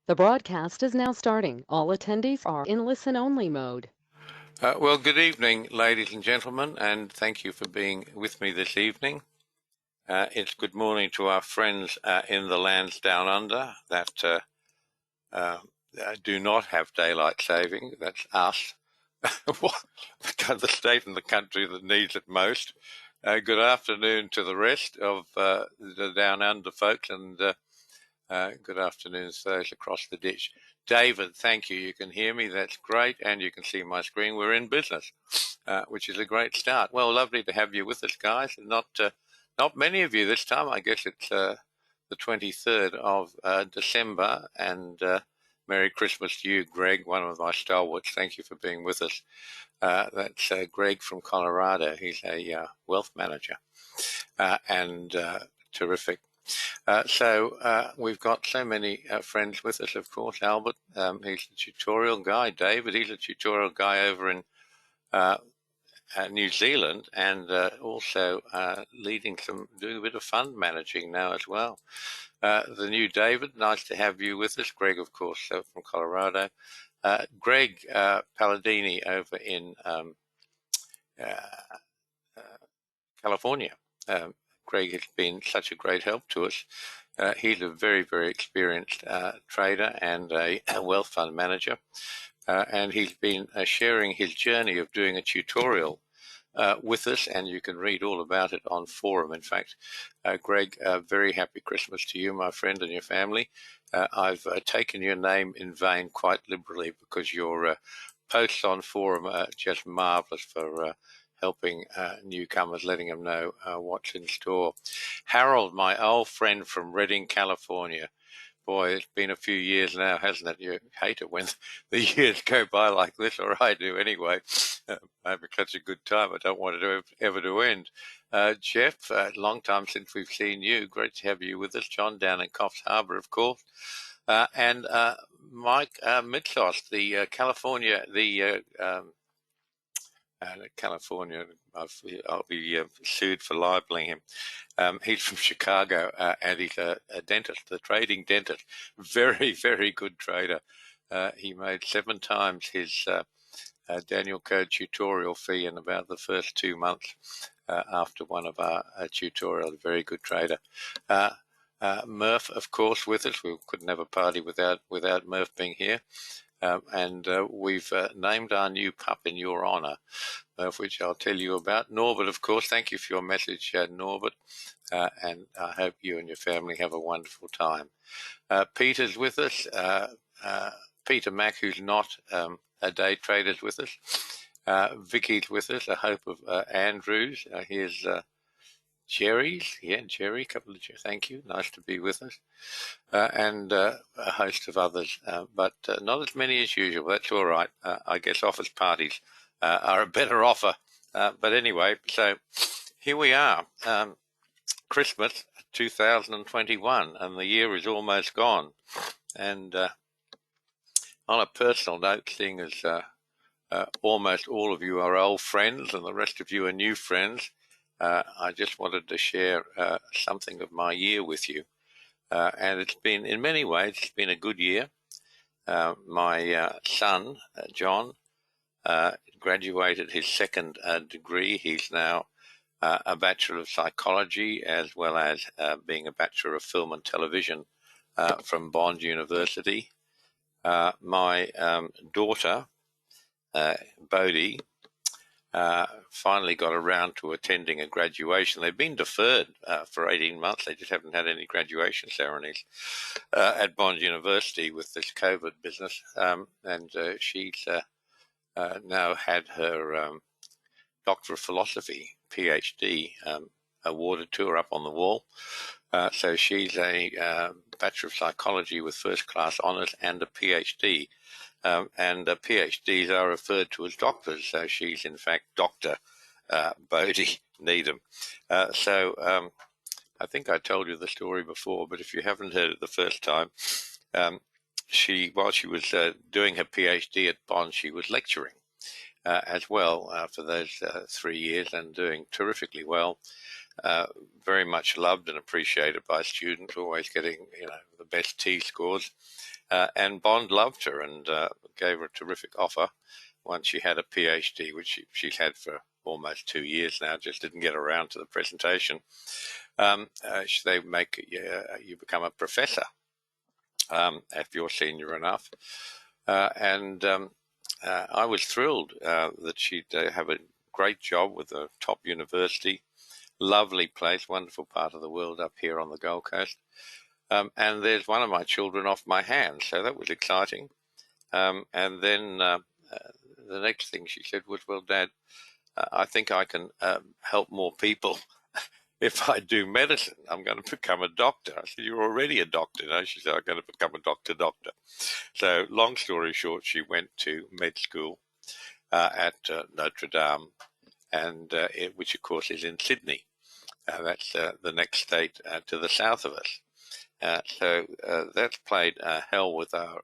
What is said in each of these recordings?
The broadcast is now starting. All attendees are in listen-only mode. Well, good evening, ladies and gentlemen, and thank you for being with me this evening. It's good morning to our friends in the lands down under that do not have daylight saving. That's us, the state and the country that needs it most. Good afternoon to the rest of the down under folks, and good afternoon to those across the ditch. David, thank you. You can hear me. That's great. And you can see my screen. We're in business, which is a great start. Well, lovely to have you with us, guys. Not many of you this time. I guess it's the 23rd of December. And Merry Christmas to you, Greg, one of my stalwarts. Thank you for being with us. That's Greg from Colorado. He's a wealth manager and terrific. So we've got so many friends with us, of course. Albert, he's the tutorial guy. David, he's a tutorial guy over in New Zealand, and also doing a bit of fund managing now as well. The new David, nice to have you with us. Greg, of course, from Colorado. Greg Palladini over in California. Greg has been such a great help to us. He's a very, very experienced trader and a wealth fund manager. And he's been sharing his journey of doing a tutorial with us, and you can read all about it on forum. In fact, Greg, very happy Christmas to you, my friend, and your family. I've taken your name in vain quite liberally, because your posts on forum are just marvelous for helping newcomers, letting them know what's in store. Harold, my old friend from Redding, California. Boy, it's been a few years now, hasn't it? You hate it when the years go by like this, or I do anyway. I'm having such a good time. I don't want it ever to end. Jeff, long time since we've seen you. Great to have you with us. John down in Coffs Harbour, of course. And Mike Mitsos, the California, California, I'll be sued for libeling him. He's from Chicago, and he's a dentist, a trading dentist. Very, very good trader. He made 7 times his Danielcode tutorial fee in about the first 2 months after one of our tutorials. Very good trader. Murph, of course, with us. We couldn't have a party without Murph being here. And we've named our new pup in your honor, which I'll tell you about. Norbert, of course, thank you for your message, Norbert, and I hope you and your family have a wonderful time. Peter's with us. Peter Mack, who's not a day trader, is with us. Vicky's with us. A hope of Andrews. Here's Jerry's, Jerry, thank you, nice to be with us, and a host of others, but not as many as usual. That's all right. I guess office parties are a better offer, but anyway, so here we are, Christmas 2021, and the year is almost gone. And on a personal note, seeing as almost all of you are old friends and the rest of you are new friends, I just wanted to share something of my year with you. And it's been, in many ways, it's been a good year. My son, John, graduated his second degree. He's now a Bachelor of Psychology, as well as being a Bachelor of Film and Television from Bond University. My daughter, Bodhi, finally got around to attending a graduation. They've been deferred for 18 months. They just haven't had any graduation ceremonies at Bond University with this COVID business. And she's now had her Doctor of Philosophy, PhD, awarded to her up on the wall. So she's a Bachelor of Psychology with first class honours and a PhD. And PhDs are referred to as doctors, so she's in fact Dr. Bodhi Needham. So I think I told you the story before, but if you haven't heard it the first time, while she was doing her PhD at Bond, she was lecturing as well for those 3 years, and doing terrifically well. Very much loved and appreciated by students, always getting the best T scores. And Bond loved her and gave her a terrific offer once she had a PhD, which she's had for almost 2 years now, just didn't get around to the presentation. They make you become a professor if you're senior enough. I was thrilled that she'd have a great job with a top university, lovely place, wonderful part of the world up here on the Gold Coast. And there's one of my children off my hands, so that was exciting. And then the next thing she said was, well, Dad, I think I can help more people if I do medicine. I'm going to become a doctor. I said, you're already a doctor. No, she said, I'm going to become a doctor. So long story short, she went to med school at Notre Dame, and which of course is in Sydney. That's the next state to the south of us. So that's played hell with our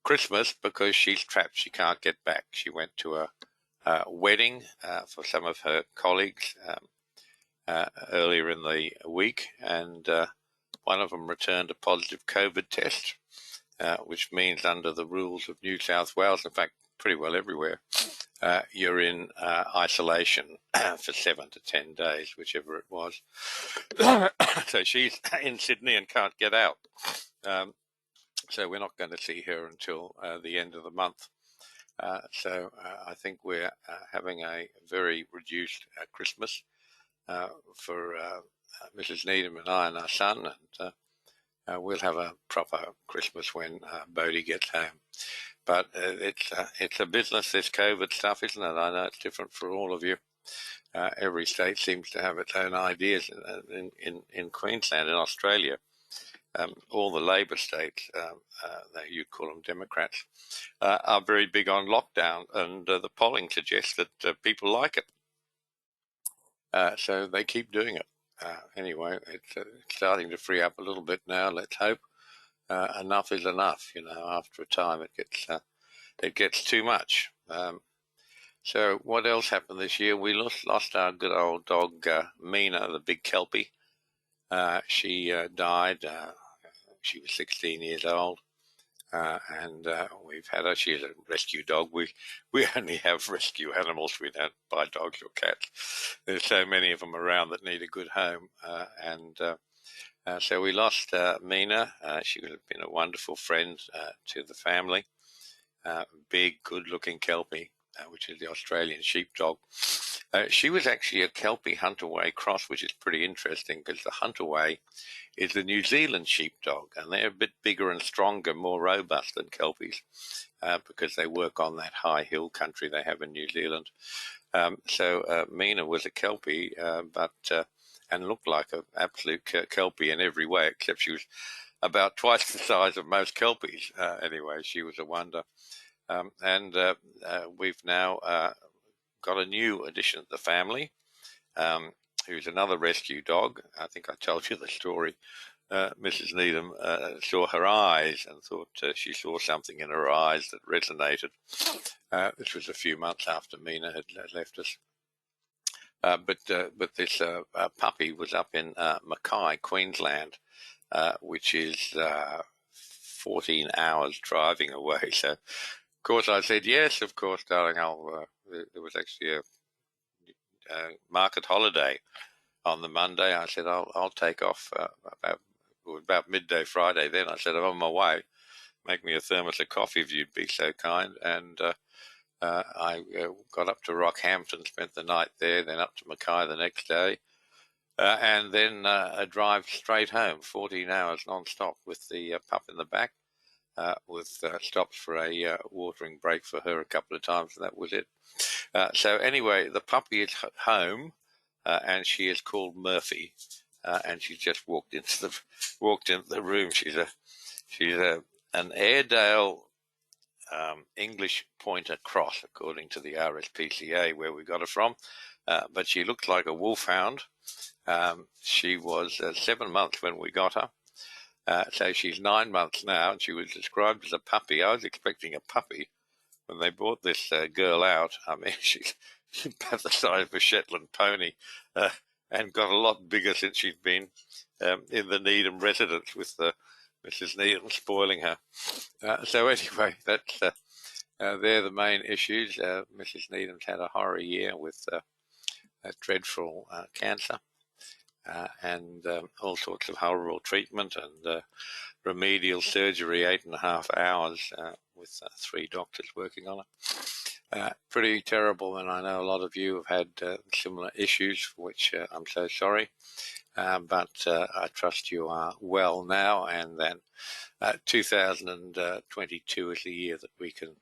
Christmas because she's trapped. She can't get back. She went to a wedding for some of her colleagues earlier in the week, and one of them returned a positive COVID test, which means under the rules of New South Wales, in fact, pretty well everywhere, you're in isolation for 7 to 10 days, whichever it was. So she's in Sydney and can't get out. So we're not going to see her until the end of the month. So I think we're having a very reduced Christmas for Mrs. Needham and I and our son, and we'll have a proper Christmas when Bodie gets home. But it's a business, this COVID stuff, isn't it? I know it's different for all of you. Every state seems to have its own ideas. In Queensland, in Australia, all the Labor states, you'd call them Democrats, are very big on lockdown, and the polling suggests that people like it. So they keep doing it. Anyway, it's starting to free up a little bit now. Let's hope enough is enough. After a time, it gets too much. So what else happened this year? We lost our good old dog Mina, the big Kelpie. She died. She was 16 years old. And we've had her. She's a rescue dog. We only have rescue animals. We don't buy dogs or cats. There's so many of them around that need a good home. So we lost Mina. She would have been a wonderful friend to the family. Big, good-looking Kelpie, which is the Australian sheepdog. She was actually a Kelpie Hunterway cross, which is pretty interesting because the Hunterway is the New Zealand sheepdog, and they're a bit bigger and stronger, more robust than Kelpies because they work on that high hill country they have in New Zealand. So Mina was a Kelpie, and looked like an absolute Kelpie in every way, except she was about twice the size of most Kelpies. Anyway, she was a wonder. And we've now got a new addition to the family, who's another rescue dog. I think I told you the story. Mrs. Needham saw her eyes and thought she saw something in her eyes that resonated. This was a few months after Mina had left us. But this puppy was up in Mackay, Queensland, which is 14 hours driving away. So, of course, I said, yes, of course, darling. There was actually a market holiday on the Monday. I said, I'll take off about midday Friday. Then I said, I'm on my way. Make me a thermos of coffee if you'd be so kind. And I got up to Rockhampton, spent the night there, then up to Mackay the next day, and then a drive straight home, 14 hours non-stop with the pup in the back, with stops for a watering break for her a couple of times, and that was it. So anyway, the puppy is home, and she is called Murphy, and she just walked into the room. She's an Airedale English Pointer Cross, according to the RSPCA, where we got her from. But she looked like a wolfhound. She was 7 months when we got her. So she's 9 months now, and she was described as a puppy. I was expecting a puppy when they brought this girl out. I mean, she's about the size of a Shetland pony, and got a lot bigger since she's been in the Needham residence with Mrs. Needham spoiling her. So anyway, that's they're the main issues. Mrs. Needham's had a horror year with a dreadful cancer and all sorts of horrible treatment and remedial surgery, 8.5 hours with 3 doctors working on it. Pretty terrible, and I know a lot of you have had similar issues, for which I'm so sorry. But I trust you are well now, and then 2022 is the year that we can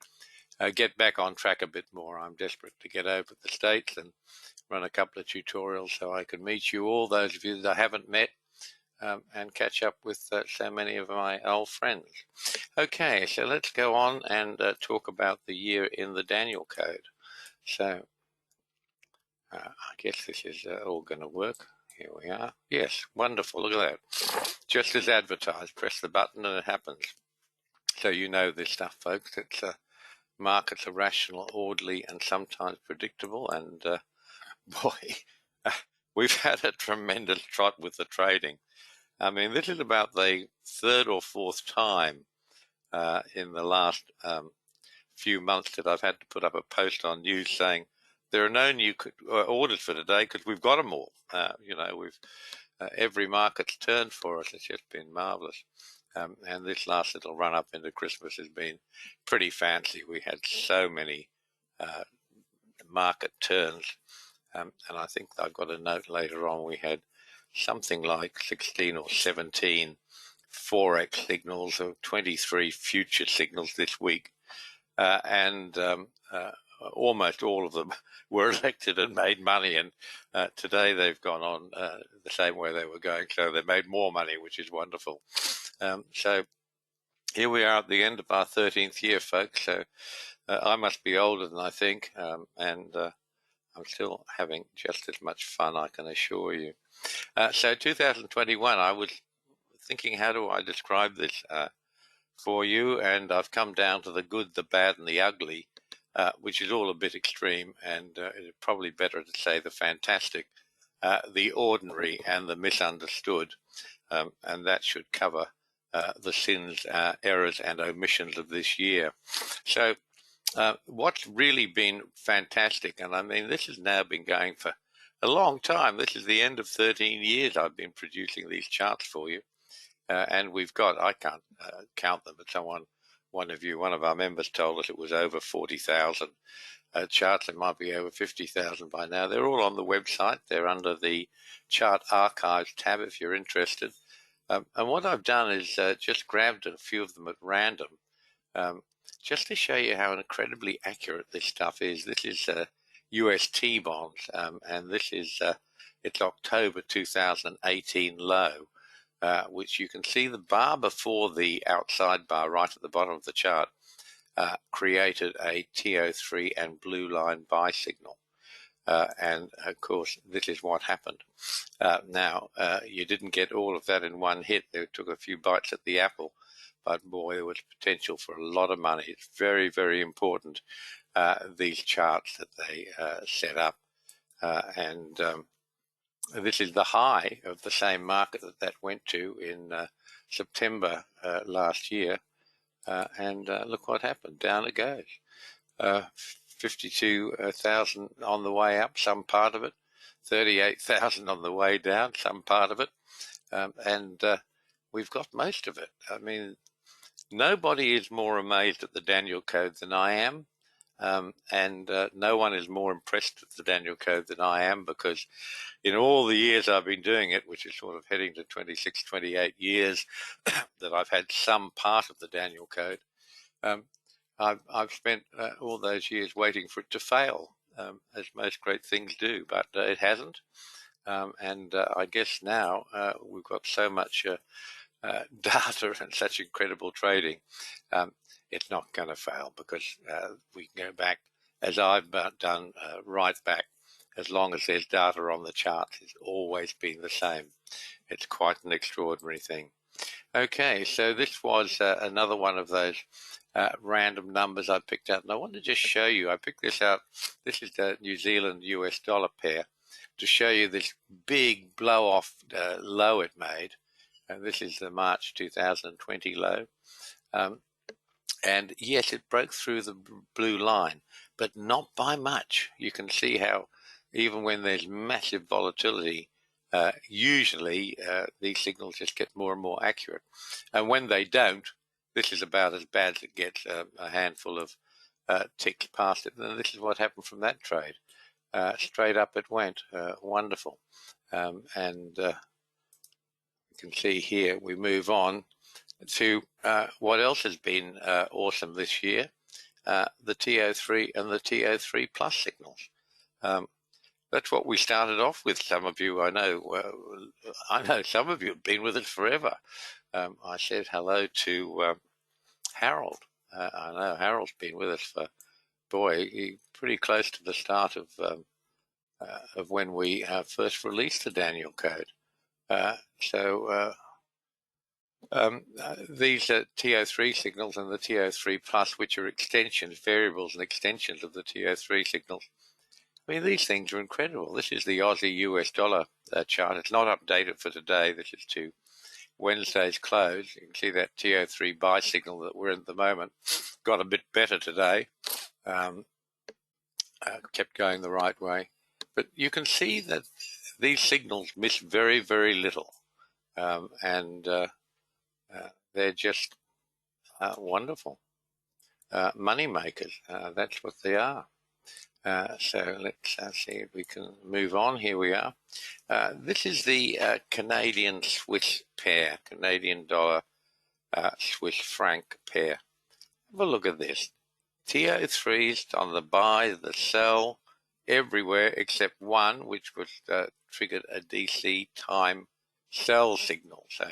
get back on track a bit more. I'm desperate to get over the States and run a couple of tutorials so I can meet you all, those of you that I haven't met, and catch up with so many of my old friends. Okay, so let's go on and talk about the year in the Danielcode. So I guess this is all going to work. Here we are. Yes, wonderful. Look at that. Just as advertised. Press the button and it happens. So you know this stuff, folks. It's markets are rational, orderly, and sometimes predictable. And boy, we've had a tremendous trot with the trading. I mean, this is about the 3rd or 4th time in the last few months that I've had to put up a post on news saying there are no new orders for today because we've got them all. We've every market's turned for us. It's just been marvelous. And this last little run up into Christmas has been pretty fancy. We had so many market turns. And I think I've got a note later on. We had something like 16 or 17 Forex signals or 23 future signals this week. And almost all of them were elected and made money. And today they've gone on the same way they were going. So they made more money, which is wonderful. So here we are at the end of our 13th year, folks. So I must be older than I think. And I'm still having just as much fun, I can assure you. So 2021, I was thinking, how do I describe this for you? And I've come down to the good, the bad, and the ugly, which is all a bit extreme, and it's probably better to say the fantastic, the ordinary, and the misunderstood. And that should cover the sins, errors, and omissions of this year. So what's really been fantastic, and I mean, this has now been going for a long time. This is the end of 13 years I've been producing these charts for you. And we've got, I can't count them, but one of our members told us it was over 40,000 charts. It might be over 50,000 by now. They're all on the website. They're under the Chart Archives tab if you're interested. And what I've done is just grabbed a few of them at random, just to show you how incredibly accurate this stuff is. This is UST bonds, and this is it's October 2018 low, which you can see the bar before the outside bar right at the bottom of the chart created a TO3 and blue line buy signal. And of course, this is what happened. Now, you didn't get all of that in one hit. They took a few bites at the apple, but boy, there was potential for a lot of money. It's very, very important, these charts that they set up. And this is the high of the same market that went to in September last year. And look what happened. Down it goes. 52,000 on the way up, some part of it. 38,000 on the way down, some part of it. And we've got most of it. I mean, nobody is more amazed at the Danielcode than I am. And no one is more impressed with the Danielcode than I am, because in all the years I've been doing it, which is sort of heading to 26, 28 years that I've had some part of the Danielcode, I've spent all those years waiting for it to fail, as most great things do, but it hasn't. And I guess now we've got so much data and such incredible trading, it's not going to fail, because we can go back, as I've done, right back, as long as there's data on the charts. It's always been the same. It's quite an extraordinary thing. Okay, so this was another one of those random numbers I picked out, and I want to just show you. I picked this out. This is the New Zealand US dollar pair, to show you this big blow off low it made. This is the March 2020 low. And yes, it broke through the blue line, but not by much. You can see how even when there's massive volatility, usually these signals just get more and more accurate. And when they don't, this is about as bad as it gets, a handful of ticks past it. And this is what happened from that trade. Straight up it went. Wonderful. And you can see here we move on to what else has been awesome this year, the TO3 and the TO3 plus signals. That's what we started off with. Some of you, I know some of you have been with us forever. I said hello to Harold. I know Harold's been with us for, pretty close to the start of when we first released the Danielcode. These are TO3 signals and the TO3 plus, which are extensions, variables and extensions of the TO3 signals. I mean, these things are incredible. This is the Aussie US dollar chart. It's not updated for today. This is to Wednesday's close. You can see that TO3 buy signal that we're in at the moment got a bit better today. Kept going the right way. But you can see that these signals miss very, very little. They're just wonderful. Money makers, that's what they are. So let's see if we can move on. Here we are. This is the Canadian-Swiss pair, Canadian dollar Swiss franc pair. Have a look at this. TO3s on the buy, the sell, everywhere except one, which was triggered a DC time sell signal. So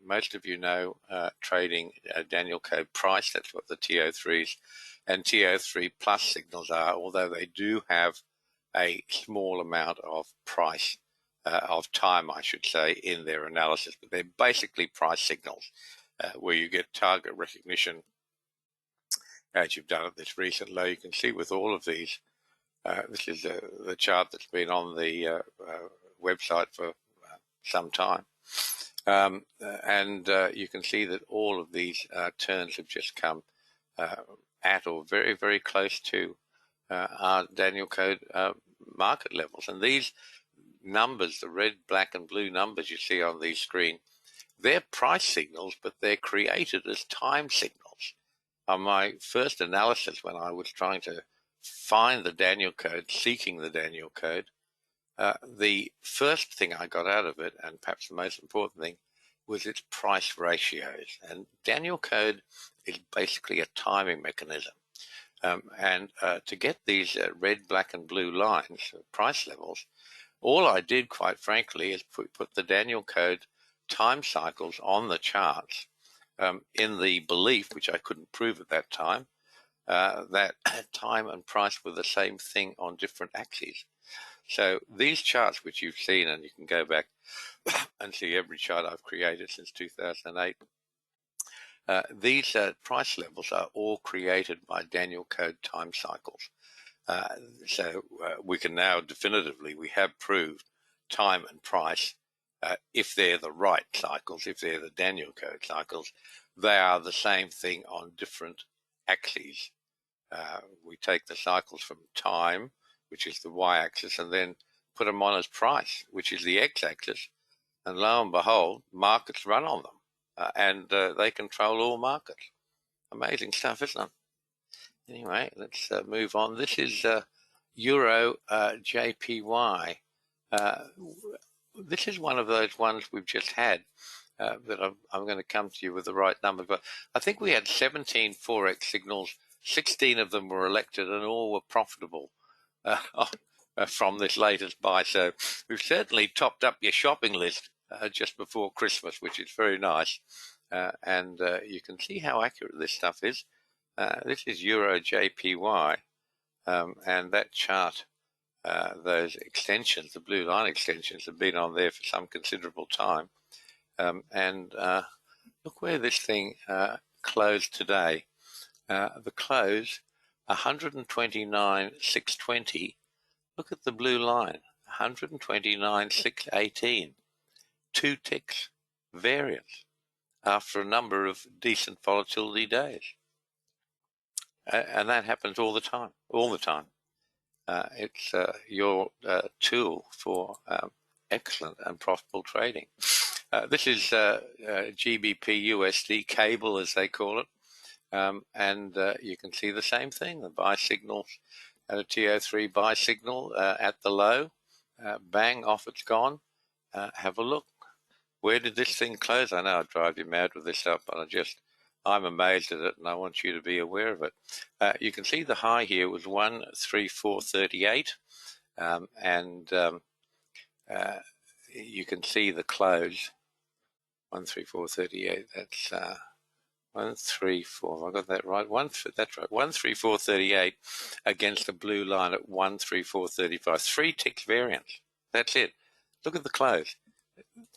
most of you know trading Danielcode price. That's what the TO3s and TO3 plus signals are, although they do have a small amount of price, of time, I should say, in their analysis. But they're basically price signals where you get target recognition as you've done at this recent low. You can see with all of these, this is the chart that's been on the website for some time. You can see that all of these turns have just come at or very, very close to our Danielcode market levels. And these numbers, the red, black, and blue numbers you see on the screen, they're price signals, but they're created as time signals. On my first analysis, when I was trying to find the Danielcode, seeking the Danielcode, the first thing I got out of it, and perhaps the most important thing, was its price ratios. And Danielcode is basically a timing mechanism. To get these red, black, and blue lines, price levels, all I did, quite frankly, is put the Danielcode time cycles on the charts in the belief, which I couldn't prove at that time, that time and price were the same thing on different axes. So these charts which you've seen, and you can go back and see every chart I've created since 2008, these price levels are all created by Danielcode time cycles. So we can now definitively, we have proved time and price, if they're the right cycles, if they're the Danielcode cycles, they are the same thing on different axes. We take the cycles from time, which is the y-axis, and then put them on as price, which is the x-axis, and lo and behold, markets run on them, and they control all markets. Amazing stuff, isn't it? Anyway, let's move on. This is Euro JPY. This is one of those ones we've just had, but I'm going to come to you with the right number. But I think we had 17 Forex signals, 16 of them were elected, and all were profitable from this latest buy. So we've certainly topped up your shopping list just before Christmas, which is very nice. You can see how accurate this stuff is. This is Euro JPY, and that chart, those extensions, the blue line extensions, have been on there for some considerable time. Look where this thing closed today. The close, 129,620. Look at the blue line, 129,618. 2 ticks. variance after a number of decent volatility days. And that happens all the time, it's your tool for excellent and profitable trading. This is GBP USD Cable, as they call it. And you can see the same thing, the buy signals at a TO3 buy signal at the low. Bang, off it's gone. Have a look. Where did this thing close? I know I drive you mad with this up, but I'm amazed at it, and I want you to be aware of it. You can see the high here was 134.38, and you can see the close, 134.38. That's 134. I got that right. That's right. 134.38 against the blue line at 134.35. 3 ticks variance. That's it. Look at the close.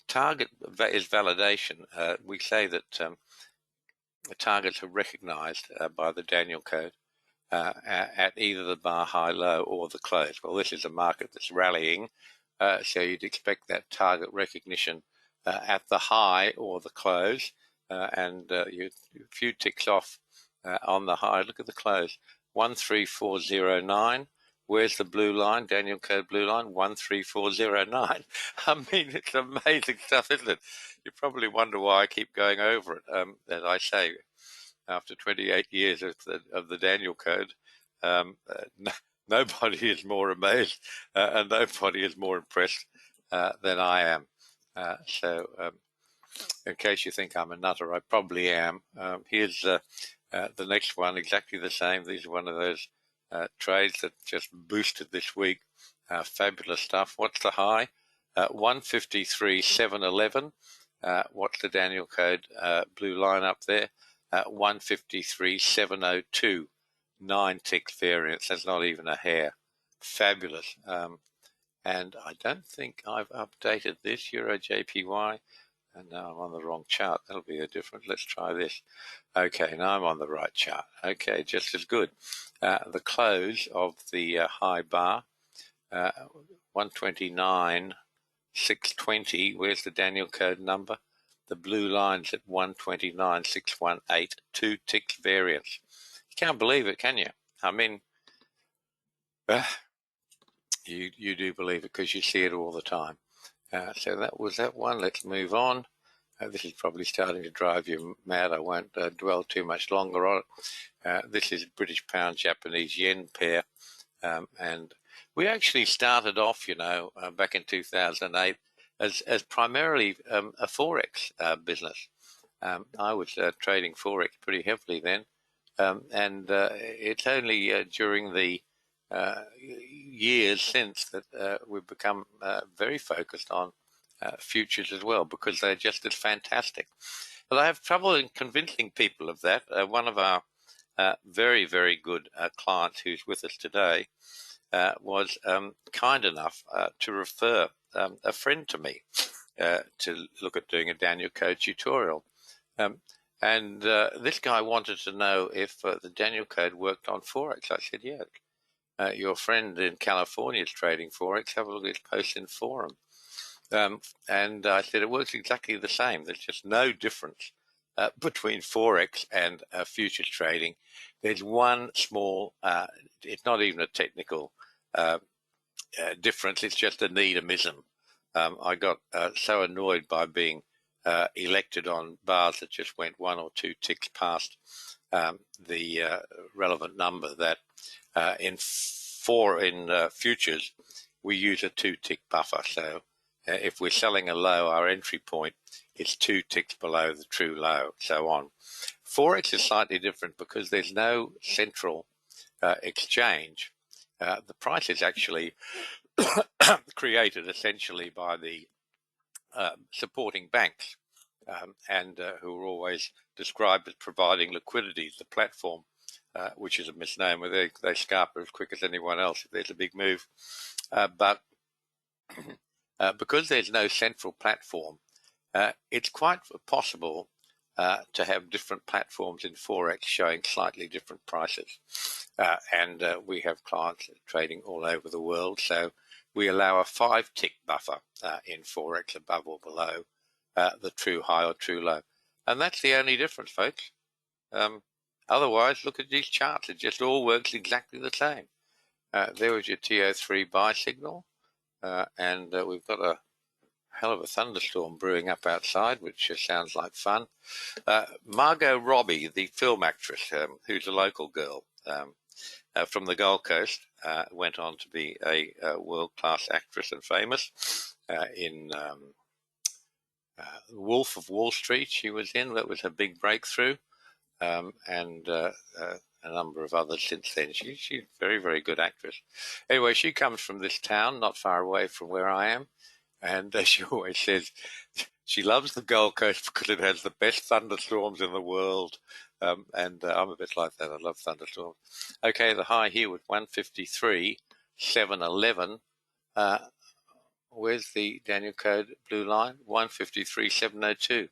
Target is validation. We say that the targets are recognized by the Danielcode at either the bar high low or the close. Well, this is a market that's rallying, so you'd expect that target recognition at the high or the close, and you a few ticks off on the high. Look at the close, 134.09. Where's the blue line, Danielcode blue line? 134.09. I mean, it's amazing stuff, isn't it? You probably wonder why I keep going over it. As I say, after 28 years of the Danielcode, nobody is more amazed and nobody is more impressed than I am. So in case you think I'm a nutter, I probably am. Here's the next one, exactly the same. These are one of those trades that just boosted this week. Fabulous stuff. What's the high? 153.711. What's the Danielcode blue line up there? 153.702. 9 ticks variance. That's not even a hair. Fabulous. And I don't think I've updated this Euro JPY. And now I'm on the wrong chart. That'll be a difference. Let's try this. Okay, now I'm on the right chart. Okay, just as good. The close of the high bar, 129.620. Where's the Danielcode number? The blue line's at 129.618. 2 ticks variance. You can't believe it, can you? I mean, you do believe it because you see it all the time. So that was that one. Let's move on. This is probably starting to drive you mad. I won't dwell too much longer on it. This is British pound Japanese yen pair. And we actually started off, back in 2008 as primarily a Forex business. I was trading Forex pretty heavily then. And it's only during the years since that we've become very focused on futures as well, because they're just as fantastic. But I have trouble in convincing people of that. One of our very, very good clients who's with us today was kind enough to refer a friend to me to look at doing a Danielcode tutorial. And this guy wanted to know if the Danielcode worked on Forex. I said, yeah. Your friend in California is trading Forex. Have a look at his post in forum. And I said, it works exactly the same. There's just no difference between Forex and futures trading. There's one small, it's not even a technical difference. It's just a needamism. I got so annoyed by being elected on bars that just went 1 or 2 ticks past the relevant number that in futures we use a 2-tick buffer. So if we're selling a low, our entry point is 2 ticks below the true low, so on. Forex is slightly different because there's no central exchange. The price is actually created essentially by the supporting banks, and who are always described as providing liquidity. The platform, which is a misnomer, they scarper as quick as anyone else if there's a big move. But because there's no central platform, it's quite possible to have different platforms in Forex showing slightly different prices. And we have clients trading all over the world, so we allow a 5-tick buffer in Forex above or below the true high or true low. And that's the only difference, folks. Otherwise, look at these charts. It just all works exactly the same. There was your TO3 buy signal, and we've got a hell of a thunderstorm brewing up outside, which sounds like fun. Margot Robbie, the film actress, who's a local girl from the Gold Coast, went on to be a world-class actress and famous in Wolf of Wall Street. She was in. That was her big breakthrough, and a number of others since then. She's a very, very good actress. Anyway, she comes from this town not far away from where I am, and she always says she loves the Gold Coast because it has the best thunderstorms in the world. And I'm a bit like that. I love thunderstorms. Okay, the high here with 153.711. Where's the Danielcode blue line? 153.702.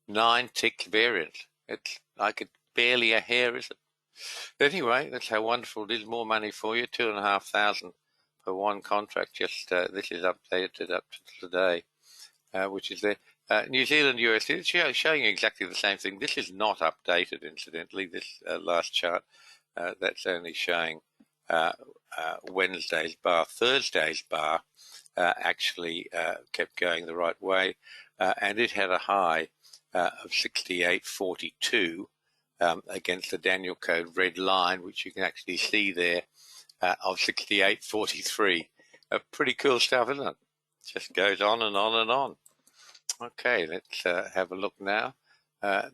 9 tick variance. It's like it's barely a hair, is it? Anyway, that's how wonderful it is. More money for you, 2,500 per one contract. Just this is updated up to today, which is there. New Zealand USD, it's showing exactly the same thing. This is not updated, incidentally. This last chart, that's only showing Wednesday's bar. Thursday's bar actually kept going the right way, and it had a high of 68.42 against the Danielcode red line, which you can actually see there, of 68.43. Pretty cool stuff, isn't it? Just goes on and on and on. Okay, let's have a look now.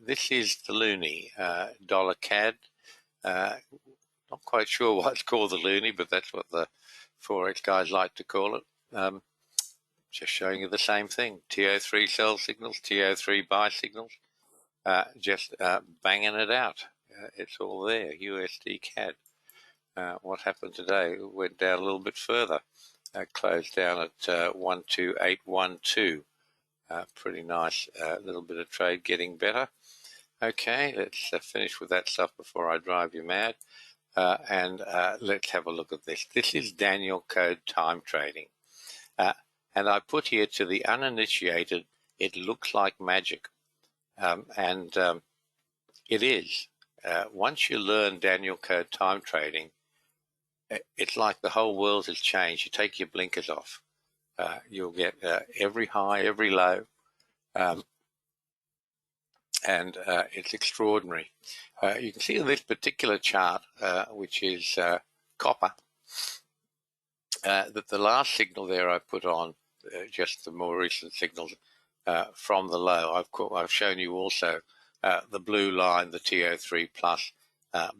This is the loonie, dollar CAD. Not quite sure why it's called the loonie, but that's what the Forex guys like to call it. Just showing you the same thing. TO3 sell signals, TO3 buy signals. Just banging it out. It's all there, USD CAD. What happened today? It went down a little bit further. Closed down at 12812. Pretty nice little bit of trade getting better. Okay, let's finish with that stuff before I drive you mad. And let's have a look at this. This is Danielcode time trading. And I put here to the uninitiated, it looks like magic. And it is. Once you learn Danielcode time trading, it's like the whole world has changed. You take your blinkers off. You'll get every high, every low, and it's extraordinary. You can see in this particular chart, which is copper, that the last signal there I put on, just the more recent signals from the low. I've shown you also the blue line, the TO3 plus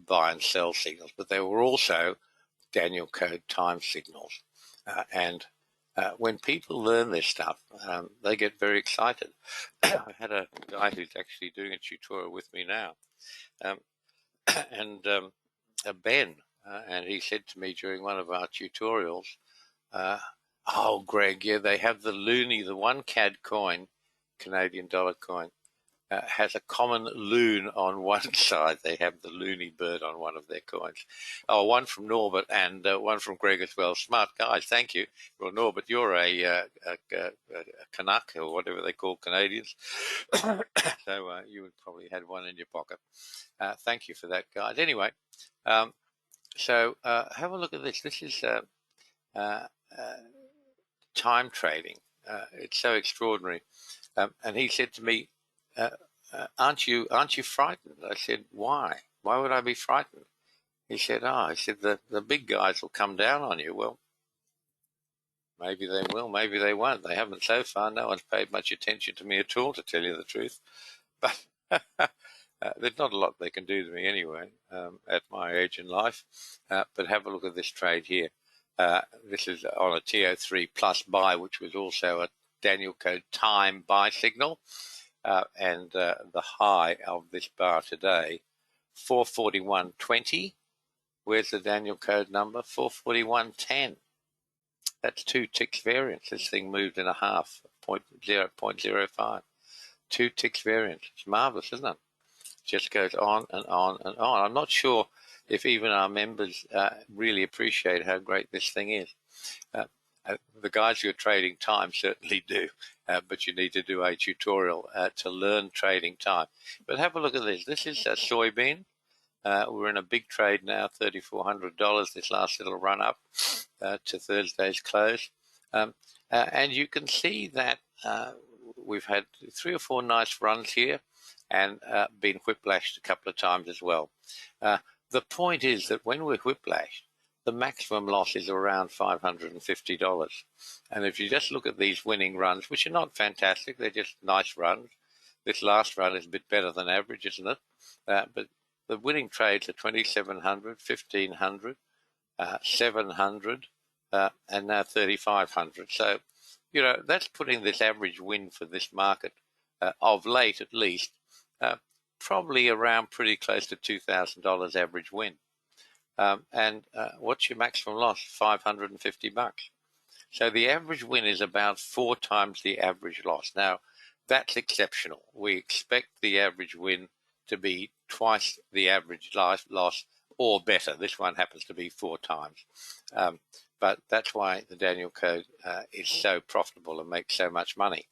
buy and sell signals, but there were also Danielcode time signals, and when people learn this stuff, they get very excited. I had a guy who's actually doing a tutorial with me now, and Ben, and he said to me during one of our tutorials, oh, Greg, yeah, they have the loonie, the one CAD coin, Canadian dollar coin, has a common loon on one side. They have the loony bird on one of their coins. Oh, one from Norbert and one from Greg as well. Smart guys, thank you. Well, Norbert, you're a Canuck or whatever they call Canadians. So you would probably had one in your pocket. Thank you for that, guys. Anyway, so have a look at this. This is time trading. It's so extraordinary. And he said to me, aren't you frightened? I said, why? Why would I be frightened? He said, the big guys will come down on you. Well, maybe they will, maybe they won't. They haven't so far. No one's paid much attention to me at all, to tell you the truth. But there's not a lot they can do to me anyway, at my age in life. But have a look at this trade here. This is on a TO3 plus buy, which was also a Danielcode time buy signal. And the high of this bar today, 441.20. Where's the Danielcode number? 441.10. That's 2 ticks variance. This thing moved in a half, 0.05. 2 ticks variance. It's marvelous, isn't it? Just goes on and on and on. I'm not sure if even our members really appreciate how great this thing is. The guys who are trading time certainly do, but you need to do a tutorial to learn trading time. But have a look at this. This is a soybean. We're in a big trade now, $3,400, this last little run up to Thursday's close. And you can see that we've had 3 or 4 nice runs here and been whiplashed a couple of times as well. The point is that when we're whiplashed, the maximum loss is around $550. And if you just look at these winning runs, which are not fantastic, they're just nice runs. This last run is a bit better than average, isn't it? But the winning trades are 2,700, 1,500, 700, and now 3,500. So, that's putting this average win for this market, of late at least, probably around pretty close to $2,000 average win. And what's your maximum loss? $550. So the average win is about 4 times the average loss. Now, that's exceptional. We expect the average win to be twice the average loss or better. This one happens to be 4 times. But that's why the Danielcode is so profitable and makes so much money.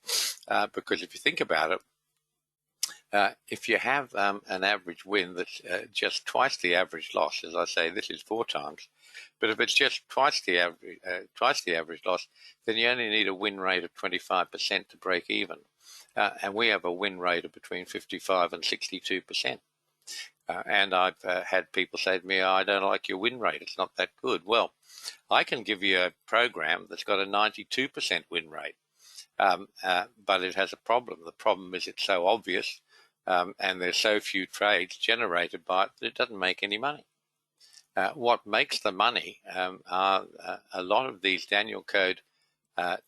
Because if you think about it, if you have an average win that's just twice the average loss, as I say, this is 4 times, but if it's just twice the average loss, then you only need a win rate of 25% to break even, and we have a win rate of between 55 and 62%. And I've had people say to me, "I don't like your win rate; it's not that good." Well, I can give you a program that's got a 92% win rate, but it has a problem. The problem is it's so obvious. And there's so few trades generated by it that it doesn't make any money. What makes the money are a lot of these Danielcode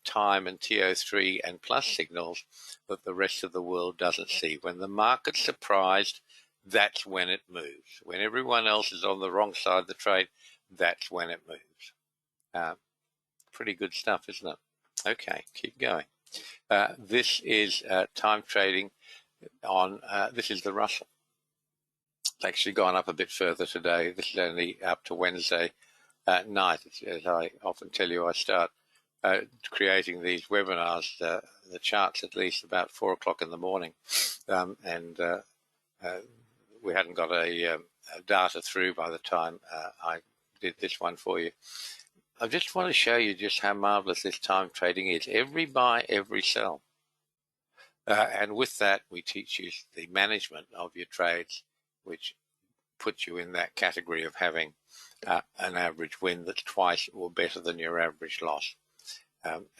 time and TO3 and plus signals that the rest of the world doesn't see. When the market's surprised, that's when it moves. When everyone else is on the wrong side of the trade, that's when it moves. Pretty good stuff, isn't it? Okay, keep going. This is time trading on, this is the Russell. It's actually gone up a bit further today. This is only up to Wednesday night. As I often tell you, I start creating these webinars, the charts at least about 4 o'clock in the morning. And we hadn't got a data through by the time I did this one for you. I just want to show you just how marvelous this time trading is. Every buy, every sell. And with that, we teach you the management of your trades, which puts you in that category of having an average win that's twice or better than your average loss.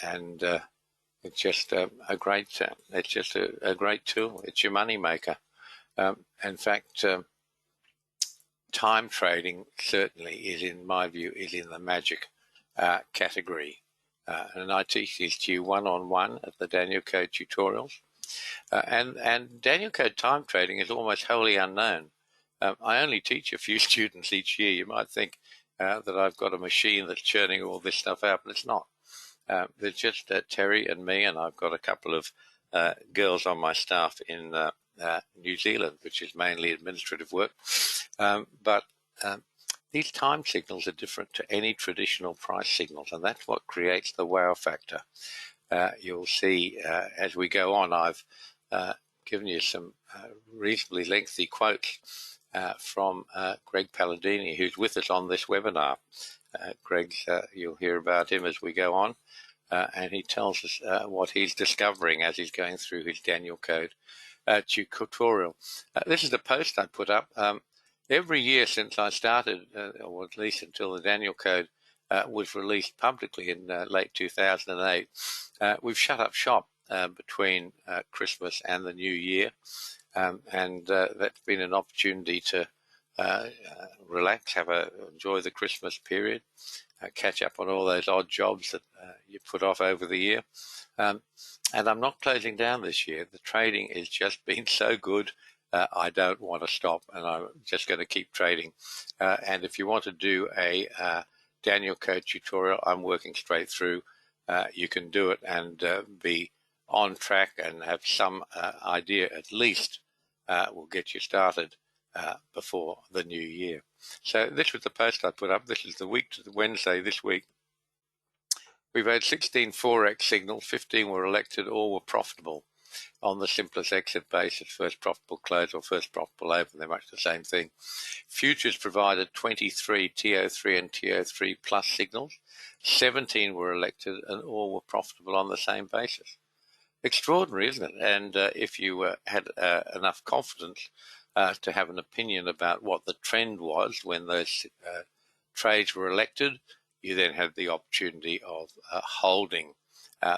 And it's just a great. It's just a great tool. It's your money maker. In fact, time trading certainly is, in my view, is in the magic category. And I teach these to you one-on-one at the Danielcode tutorials. And Danielcode time trading is almost wholly unknown. I only teach a few students each year. You might think that I've got a machine that's churning all this stuff out, but it's not. There's just Terry and me, and I've got a couple of girls on my staff in New Zealand, which is mainly administrative work. But these time signals are different to any traditional price signals, and that's what creates the wow factor. You'll see as we go on, I've given you some reasonably lengthy quotes from Greg Palladini, who's with us on this webinar. Greg, you'll hear about him as we go on, and he tells us what he's discovering as he's going through his Danielcode tutorial. This is the post I put up. Every year since I started, or at least until the Danielcode was released publicly in late 2008, we've shut up shop between Christmas and the New Year, and that's been an opportunity to relax, enjoy the Christmas period, catch up on all those odd jobs that you put off over the year. And I'm not closing down this year. The trading has just been so good. I don't want to stop, and I'm just going to keep trading. And if you want to do a Danielcode tutorial, I'm working straight through. You can do it and be on track and have some idea at least will get you started before the new year. So this was the post I put up. This is the week to the Wednesday this week. We've had 16 Forex signals, 15 were elected, all were profitable on the simplest exit basis, first profitable close or first profitable open. They're much the same thing. Futures provided 23 TO3 and TO3 plus signals. 17 were elected and all were profitable on the same basis. Extraordinary, isn't it? And if you had enough confidence to have an opinion about what the trend was when those trades were elected, you then had the opportunity of holding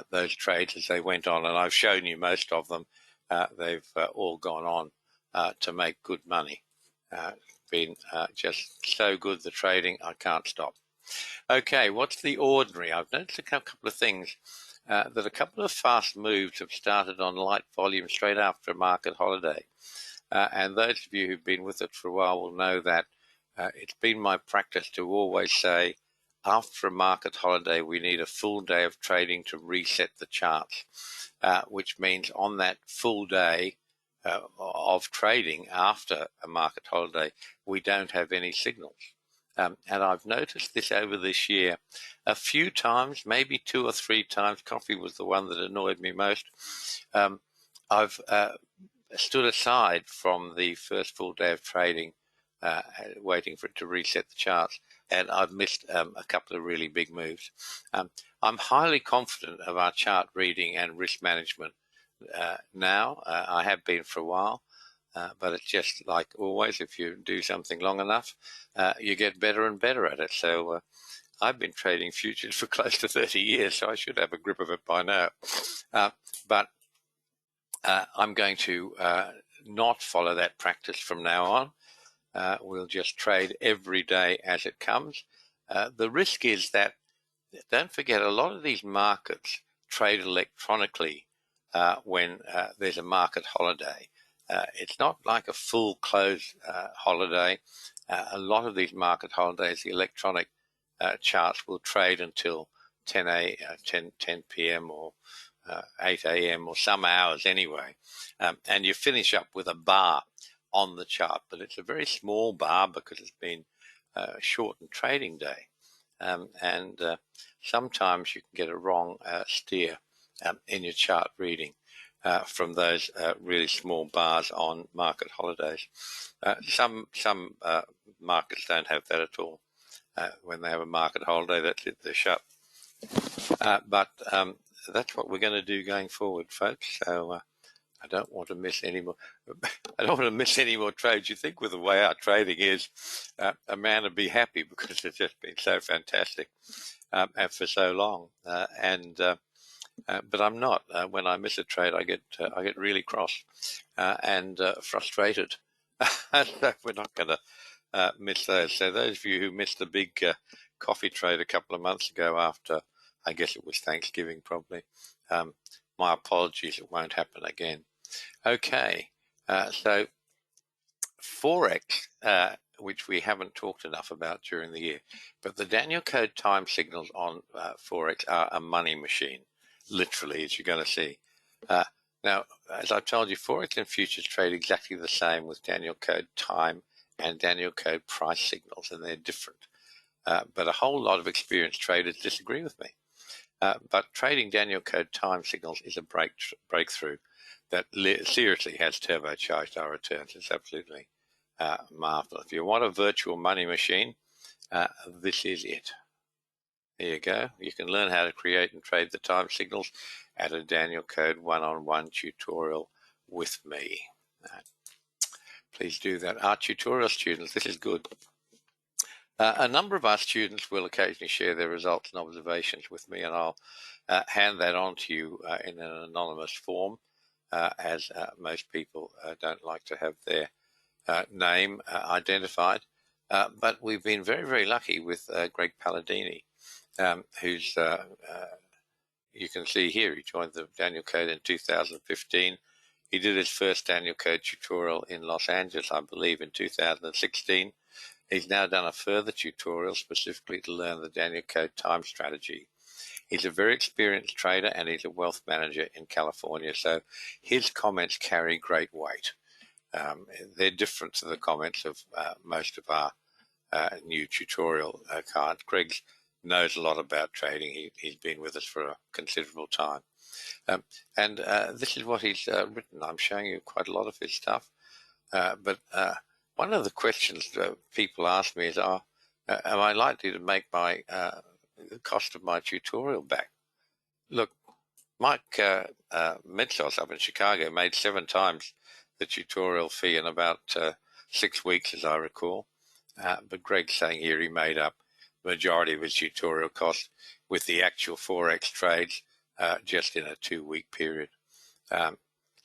those trades as they went on. And I've shown you most of them. They've all gone on to make good money. Been just so good, the trading, I can't stop. Okay, what's the ordinary? I've noticed a couple of things. That a couple of fast moves have started on light volume straight after a market holiday. And those of you who've been with it for a while will know that it's been my practice to always say, after a market holiday, we need a full day of trading to reset the charts, which means on that full day of trading after a market holiday, we don't have any signals. And I've noticed this over this year a few times, maybe 2 or 3 times. Coffee was the one that annoyed me most. I've stood aside from the first full day of trading, waiting for it to reset the charts, and I've missed a couple of really big moves. I'm highly confident of our chart reading and risk management now. I have been for a while. But it's just like always, if you do something long enough, you get better and better at it. So I've been trading futures for close to 30 years, so I should have a grip of it by now. But I'm going to not follow that practice from now on. We'll just trade every day as it comes. The risk is that, don't forget, a lot of these markets trade electronically when there's a market holiday. It's not like a full close holiday. A lot of these market holidays, the electronic charts will trade until 10 p.m. or 8 a.m. or some hours anyway. And you finish up with a bar on the chart, but it's a very small bar because it's been a shortened trading day. And sometimes you can get a wrong steer in your chart reading. From those really small bars on market holidays. Some markets don't have that at all. When they have a market holiday, that's it, they're shut. But that's what we're going to do going forward, folks. So I don't want to miss any more. I don't want to miss any more trades. You think with the way our trading is, a man would be happy because it's just been so fantastic and for so long. But I'm not. When I miss a trade, I get really cross and frustrated. So we're not going to miss those. So those of you who missed the big coffee trade a couple of months ago after, I guess it was Thanksgiving probably, my apologies, it won't happen again. Okay, so Forex, which we haven't talked enough about during the year, but the Danielcode time signals on Forex are a money machine. Literally, as you're going to see. Now, as I've told you, Forex and futures trade exactly the same with Danielcode time and Danielcode price signals, and they're different. But a whole lot of experienced traders disagree with me. But trading Danielcode time signals is a breakthrough that seriously has turbocharged our returns. It's absolutely marvelous. If you want a virtual money machine, this is it. There you go. You can learn how to create and trade the time signals at a Danielcode one-on-one tutorial with me. Please do that. Our tutorial students, this is good. A number of our students will occasionally share their results and observations with me, and I'll hand that on to you in an anonymous form, as most people don't like to have their name identified. But we've been very, very lucky with Greg Palladini. Who's, you can see here, he joined the Danielcode in 2015. He did his first Danielcode tutorial in Los Angeles, I believe, in 2016. He's now done a further tutorial specifically to learn the Danielcode time strategy. He's a very experienced trader and he's a wealth manager in California, so his comments carry great weight. They're different to the comments of most of our new tutorial cards. Greg's knows a lot about trading. He's been with us for a considerable time. And this is what he's written. I'm showing you quite a lot of his stuff. But one of the questions people ask me is, am I likely to make my the cost of my tutorial back? Look, Mike Metsos up in Chicago made 7 times the tutorial fee in about 6 weeks, as I recall. But Greg's saying here he made up the majority of his tutorial cost with the actual Forex trades just in a 2-week period.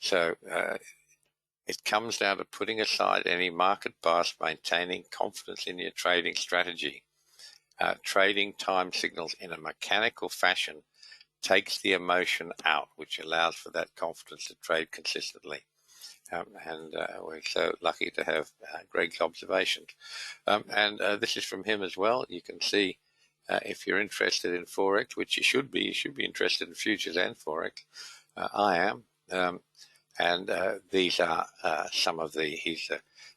So it comes down to putting aside any market bias, maintaining confidence in your trading strategy. Trading time signals in a mechanical fashion takes the emotion out, which allows for that confidence to trade consistently. And we're so lucky to have Greg's observations. And this is from him as well. You can see if you're interested in Forex, which you should be interested in futures and Forex. I am. And these are some of the, he's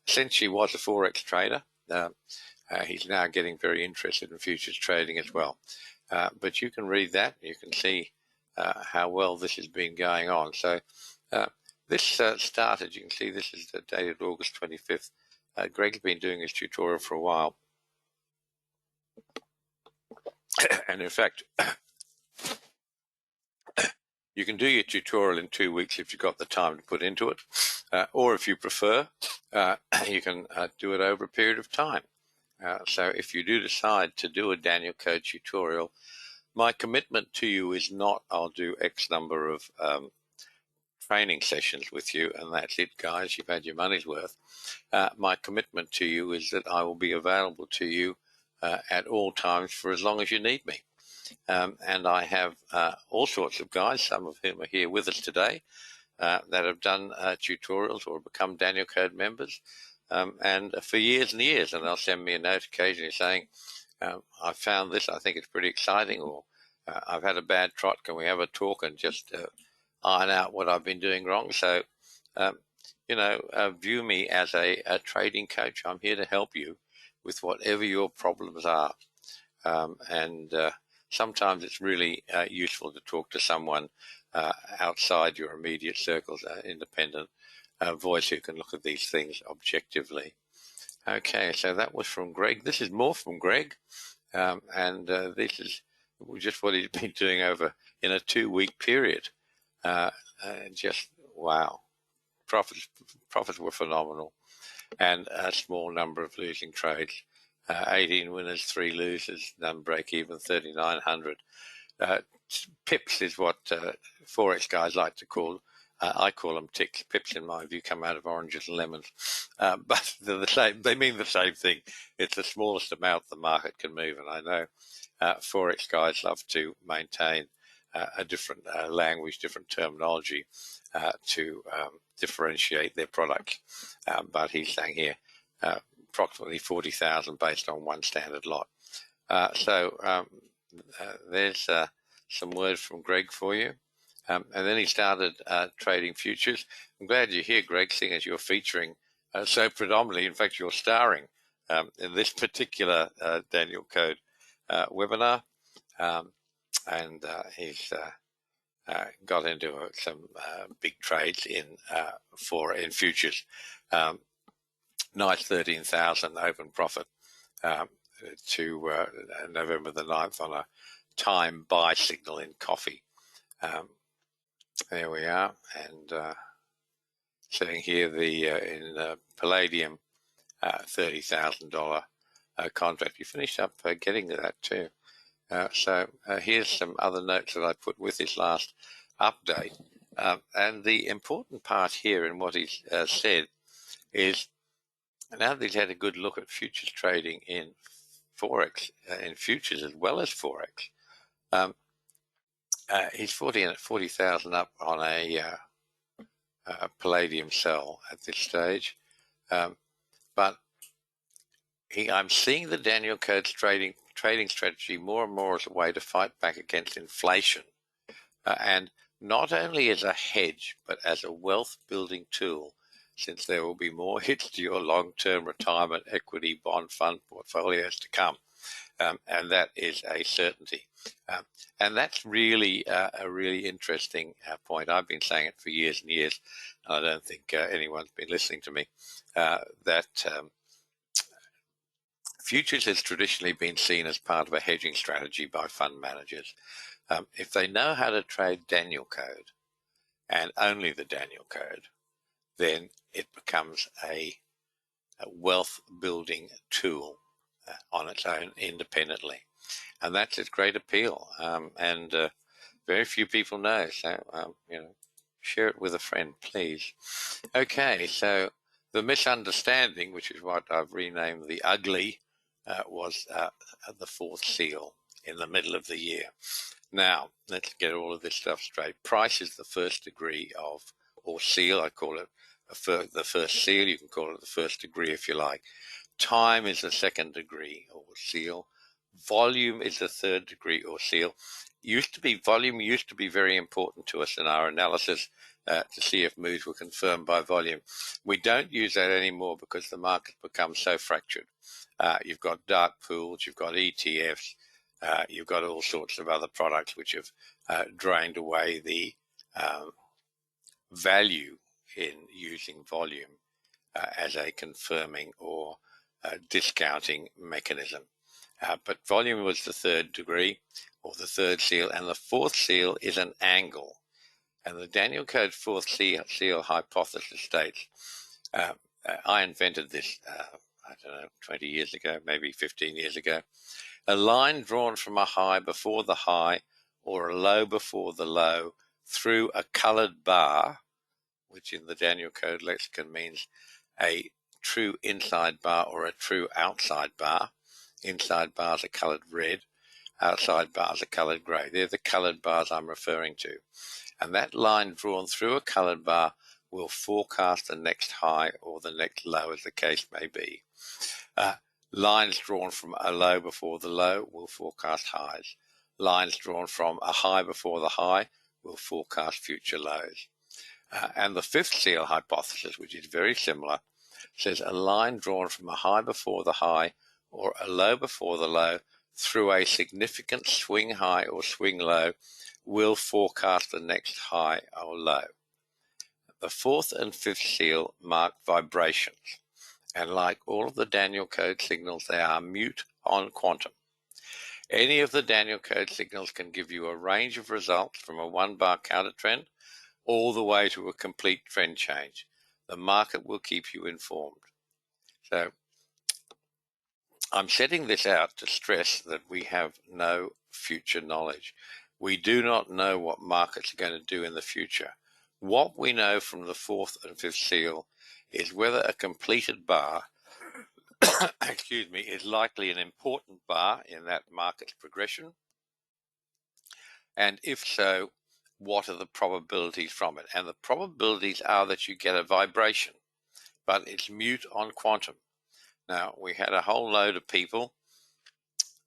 essentially was a Forex trader. He's now getting very interested in futures trading as well. But you can read that. You can see how well this has been going on. So this started, you can see this is dated August 25th. Greg's been doing his tutorial for a while. And in fact, you can do your tutorial in 2 weeks if you've got the time to put into it. Or if you prefer, you can do it over a period of time. So if you do decide to do a Danielcode tutorial, my commitment to you is not I'll do X number of training sessions with you and that's it, guys, you've had your money's worth. My commitment to you is that I will be available to you at all times for as long as you need me. And I have all sorts of guys, some of whom are here with us today, that have done tutorials or become Danielcode members and for years and years, and they'll send me a note occasionally saying, I found this, I think it's pretty exciting, or I've had a bad trot, can we have a talk and just iron out what I've been doing wrong? So, view me as a trading coach. I'm here to help you with whatever your problems are. And sometimes it's really useful to talk to someone outside your immediate circles, independent voice who can look at these things objectively. Okay, so that was from Greg. This is more from Greg, and this is just what he's been doing over in a 2-week period. Just wow, profits were phenomenal, and a small number of losing trades. 18 winners, 3 losers, none break even, 3,900. Pips is what Forex guys like to call. I call them ticks. Pips, in my view, come out of oranges and lemons, but they're the same. They mean the same thing. It's the smallest amount the market can move, and I know Forex guys love to maintain a different language, different terminology to differentiate their products. But he's saying here approximately 40,000 based on one standard lot. So there's some words from Greg for you. And then he started trading futures. I'm glad you're here, Greg, seeing as you're featuring so predominantly. In fact, you're starring in this particular Danielcode webinar. And he's got into some big trades in futures. Nice 13,000 open profit to November the 9th on a time buy signal in coffee. There we are, and sitting here in palladium, $30,000 contract. You finished up getting to that too. So here's some other notes that I put with this last update. And the important part here in what he's said is, now that he's had a good look at futures trading in Forex, in futures as well as Forex, he's 40,000 up on a palladium sell at this stage. But I'm seeing the Danielcode's trading strategy more and more as a way to fight back against inflation, and not only as a hedge, but as a wealth building tool, since there will be more hits to your long-term retirement equity bond fund portfolios to come. and that is a certainty. And that's really a really interesting point. I've been saying it for years and years, and I don't think anyone's been listening to me, that futures has traditionally been seen as part of a hedging strategy by fund managers. If they know how to trade Danielcode, and only the Danielcode, then it becomes a wealth building tool on its own independently. And that's its great appeal. And very few people know. So, share it with a friend, please. Okay, so the misunderstanding, which is what I've renamed the ugly, was the fourth seal in the middle of the year. Now, let's get all of this stuff straight. Price is the first degree of, or seal, I call it the first seal. You can call it the first degree if you like. Time is the second degree, or seal. Volume is the third degree, or seal. Volume used to be very important to us in our analysis to see if moves were confirmed by volume. We don't use that anymore because the market becomes so fractured. You've got dark pools, you've got ETFs, you've got all sorts of other products which have drained away the value in using volume as a confirming or discounting mechanism. But volume was the third degree, or the third seal, and the fourth seal is an angle. And the Danielcode fourth seal hypothesis states, I invented this, 20 years ago, maybe 15 years ago, a line drawn from a high before the high or a low before the low through a colored bar, which in the Danielcode lexicon means a true inside bar or a true outside bar. Inside bars are colored red, outside bars are colored grey. They're the colored bars I'm referring to. And that line drawn through a colored bar will forecast the next high or the next low, as the case may be. Lines drawn from a low before the low will forecast highs. Lines drawn from a high before the high will forecast future lows. And the fifth seal hypothesis, which is very similar, says a line drawn from a high before the high or a low before the low through a significant swing high or swing low will forecast the next high or low. The fourth and fifth seal mark vibrations, and like all of the Danielcode signals, they are mute on quantum. Any of the Danielcode signals can give you a range of results from a one-bar counter trend all the way to a complete trend change. The market will keep you informed. So I'm setting this out to stress that we have no future knowledge. We do not know what markets are going to do in the future. What we know from the fourth and fifth seal is whether a completed bar is likely an important bar in that market's progression, and if so, what are the probabilities from it? And the probabilities are that you get a vibration, but it's mute on quantum. Now, we had a whole load of people,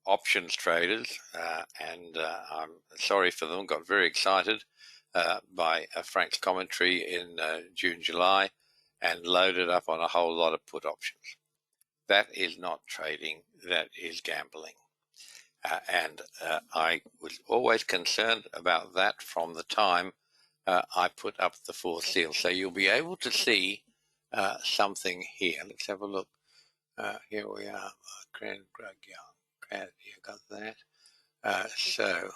options traders, and I'm sorry for them, got very excited by Frank's commentary in June, July, and loaded up on a whole lot of put options. That is not trading, that is gambling. And I was always concerned about that from the time I put up the fourth seal. So you'll be able to see something here. Let's have a look. Here we are. Greg Young. You got that? So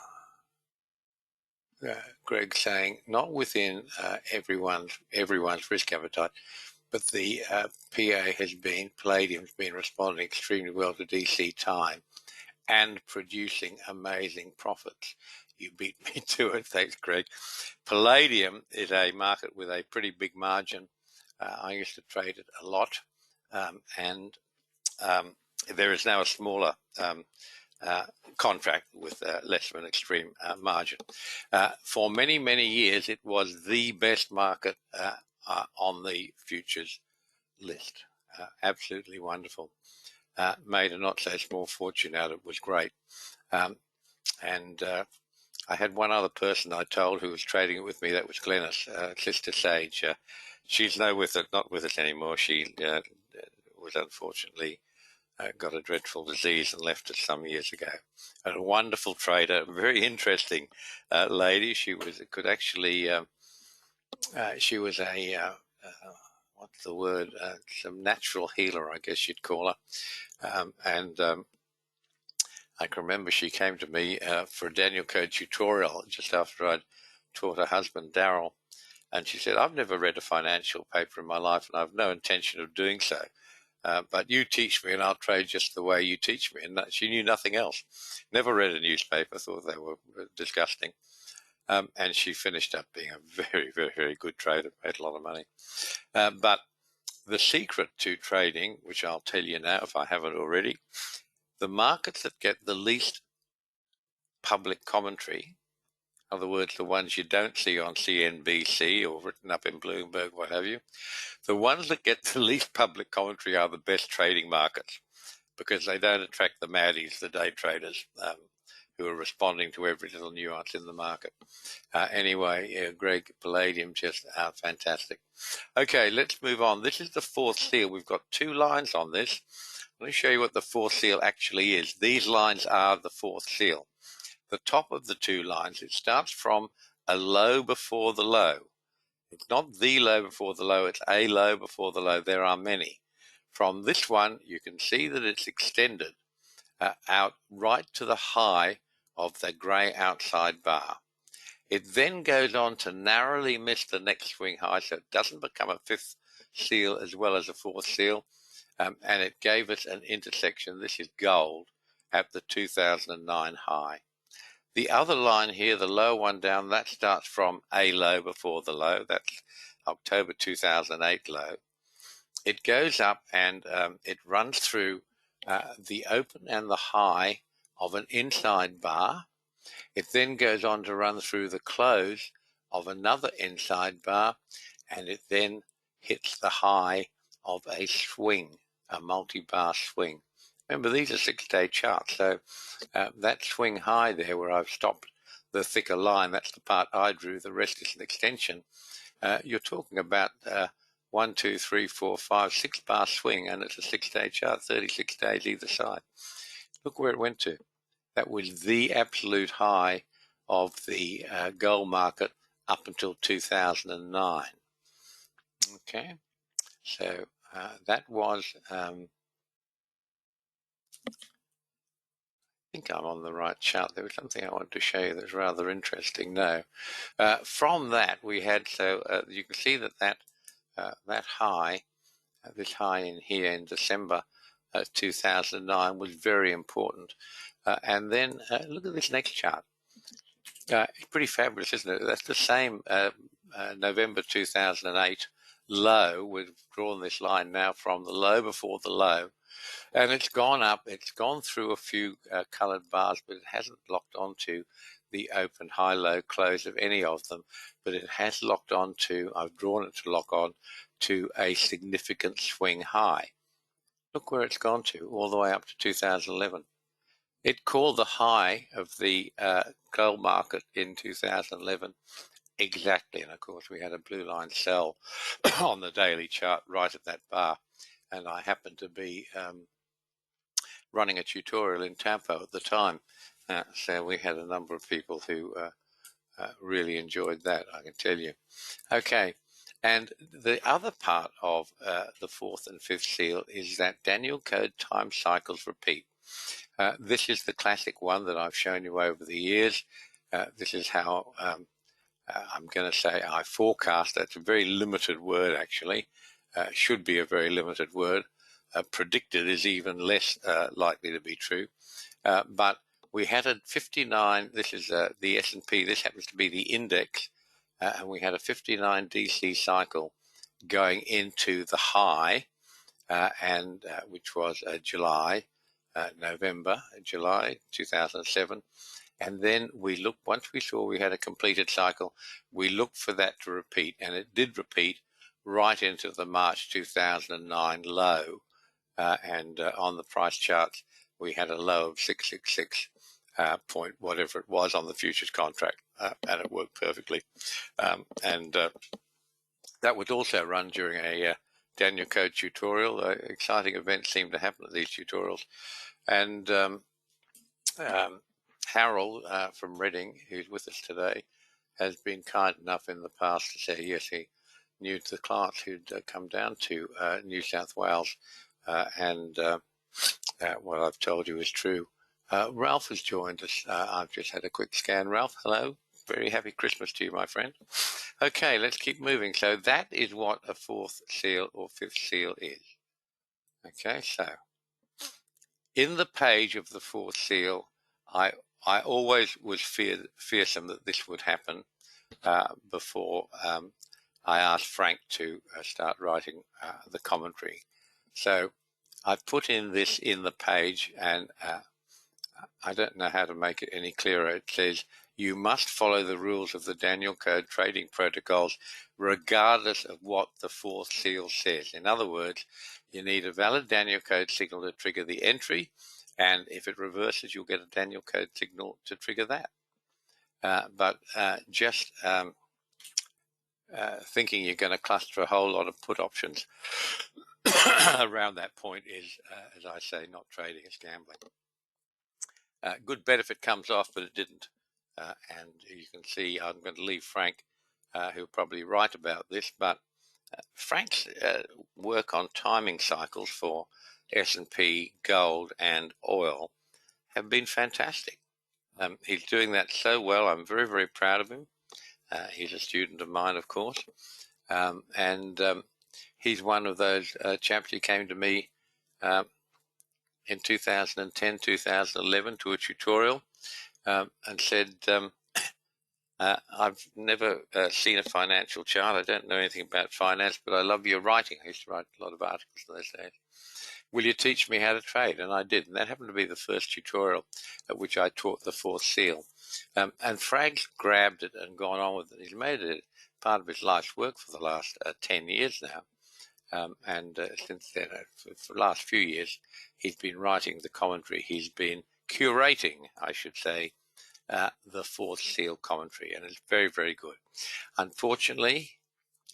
Greg saying, not within everyone's risk appetite, but the Palladium's been responding extremely well to DC time and producing amazing profits. You beat me to it. Thanks, Greg. Palladium is a market with a pretty big margin. I used to trade it a lot, and there is now a smaller contract with less of an extreme margin. For many, many years, it was the best market on the futures list. Absolutely wonderful. Made a not so small fortune out of it. Was great. And I had one other person I told who was trading it with me. That was Glennis, Sister Sage. She's not with us anymore. She was unfortunately got a dreadful disease and left us some years ago. A wonderful trader, very interesting lady. She could actually, she was a, what's the word, some natural healer, I guess you'd call her. I can remember she came to me for a Danielcode tutorial just after I'd taught her husband, Daryl. And she said, I've never read a financial paper in my life and I've no intention of doing so. But you teach me and I'll trade just the way you teach me. And she knew nothing else. Never read a newspaper, thought they were disgusting. And she finished up being a very, very, very good trader, made a lot of money. But the secret to trading, which I'll tell you now if I haven't already, the markets that get the least public commentary, in other words, the ones you don't see on CNBC or written up in Bloomberg, what have you, the ones that get the least public commentary are the best trading markets because they don't attract the maddies, the day traders, who are responding to every little nuance in the market. Anyway, Greg, Palladium, just fantastic. Okay, let's move on. This is the fourth seal. We've got two lines on this. Let me show you what the fourth seal actually is. These lines are the fourth seal. The top of the two lines, it starts from a low before the low. It's not the low before the low, it's a low before the low. There are many. From this one, you can see that it's extended out right to the high of the grey outside bar. It then goes on to narrowly miss the next swing high, so it doesn't become a fifth seal as well as a fourth seal. And it gave us an intersection, this is gold, at the 2009 high. The other line here, the low one down, that starts from a low before the low. That's October 2008 low. It goes up and it runs through the open and the high of an inside bar. It then goes on to run through the close of another inside bar, and it then hits the high of a swing, a multi-bar swing. Remember, these are 6-day charts, so that swing high there where I've stopped the thicker line, that's the part I drew, the rest is an extension. You're talking about 1, 2, 3, 4, 5, 6 bar swing, and it's a 6-day chart, 36 days either side. Look where it went to. That was the absolute high of the gold market up until 2009. Okay, so that was, I think I'm on the right chart. There was something I wanted to show you that's rather interesting. No, from that we had, so you can see that that high, this high in here in December 2009 was very important. And then look at this next chart. It's pretty fabulous, isn't it? That's the same November 2008 low. We've drawn this line now from the low before the low. And it's gone up. It's gone through a few colored bars, but it hasn't locked onto the open, high, low, close of any of them. But it has locked onto, I've drawn it to lock on to a significant swing high. Look where it's gone to, all the way up to 2011. It called the high of the gold market in 2011 exactly. And of course, we had a blue line sell on the daily chart right at that bar. And I happened to be running a tutorial in Tampa at the time. So we had a number of people who really enjoyed that, I can tell you. Okay. And the other part of the fourth and fifth seal is that Danielcode time cycles repeat. This is the classic one that I've shown you over the years. This is how I'm going to say I forecast. That's a very limited word, actually. Should be a very limited word. Predicted is even less likely to be true. But we had a 59. This is the S&P. This happens to be the index. And we had a 59 DC cycle going into the high, and which was July, July 2007. And then we looked, once we saw we had a completed cycle, we looked for that to repeat, and it did repeat right into the March 2009 low. And on the price charts, we had a low of 666 point whatever it was on the futures contract, and it worked perfectly. And that would also run during a Danielcode tutorial. Exciting events seem to happen at these tutorials. And Harold from Reading, who's with us today, has been kind enough in the past to say, yes, he knew the class who'd come down to New South Wales, and what I've told you is true. Ralph has joined us. I've just had a quick scan. Ralph, hello. Very happy Christmas to you, my friend. Okay, let's keep moving. So that is what a fourth seal or fifth seal is. Okay, so in the page of the fourth seal, I always was fearsome that this would happen before I asked Frank to start writing the commentary. So I've put in this in the page, and I don't know how to make it any clearer. It says, you must follow the rules of the Danielcode trading protocols regardless of what the fourth seal says. In other words, you need a valid Danielcode signal to trigger the entry, and if it reverses, you'll get a Danielcode signal to trigger that. But just thinking you're going to cluster a whole lot of put options around that point is, as I say, not trading, it's gambling. Good bet if it comes off, but it didn't. And you can see I'm going to leave Frank, who'll probably write about this, but Frank's work on timing cycles for S&P, gold, and oil have been fantastic. He's doing that so well. I'm very, very proud of him. He's a student of mine, of course, and he's one of those chaps who came to me in 2010, 2011 to a tutorial and said, I've never seen a financial chart. I don't know anything about finance, but I love your writing. I used to write a lot of articles in those days. Will you teach me how to trade? And I did. And that happened to be the first tutorial at which I taught the fourth seal. And Frank's grabbed it and gone on with it. He's made it part of his life's work for the last 10 years now. And since then, for the last few years, he's been writing the commentary. He's been curating, I should say, the fourth seal commentary, and it's very, very good. Unfortunately,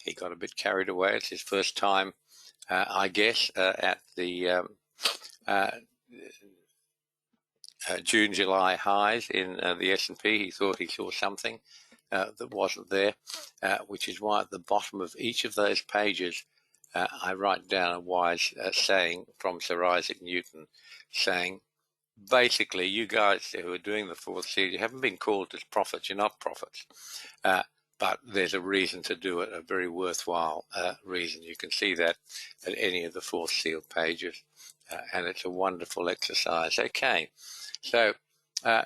he got a bit carried away. It's his first time, I guess, at the June, July highs in the S&P. He thought he saw something that wasn't there, which is why at the bottom of each of those pages, I write down a wise saying from Sir Isaac Newton, saying, basically, you guys who are doing the fourth seal, you haven't been called as prophets. You're not prophets. But there's a reason to do it, a very worthwhile reason. You can see that at any of the fourth seal pages, and it's a wonderful exercise. Okay, so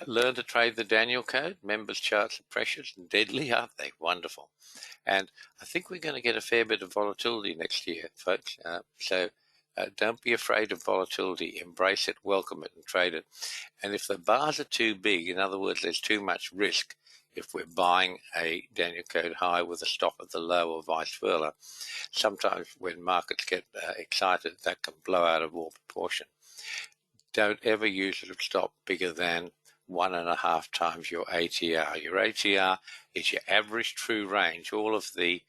learn to trade the Danielcode. Members' charts are precious and deadly, aren't they? Wonderful. And I think we're going to get a fair bit of volatility next year, folks. So don't be afraid of volatility. Embrace it, welcome it, and trade it. And if the bars are too big, in other words, there's too much risk, if we're buying a Danielcode high with a stop at the low or vice versa, sometimes when markets get excited, that can blow out of all proportion. Don't ever use a stop bigger than 1.5 times your ATR. Your ATR is your average true range. All of the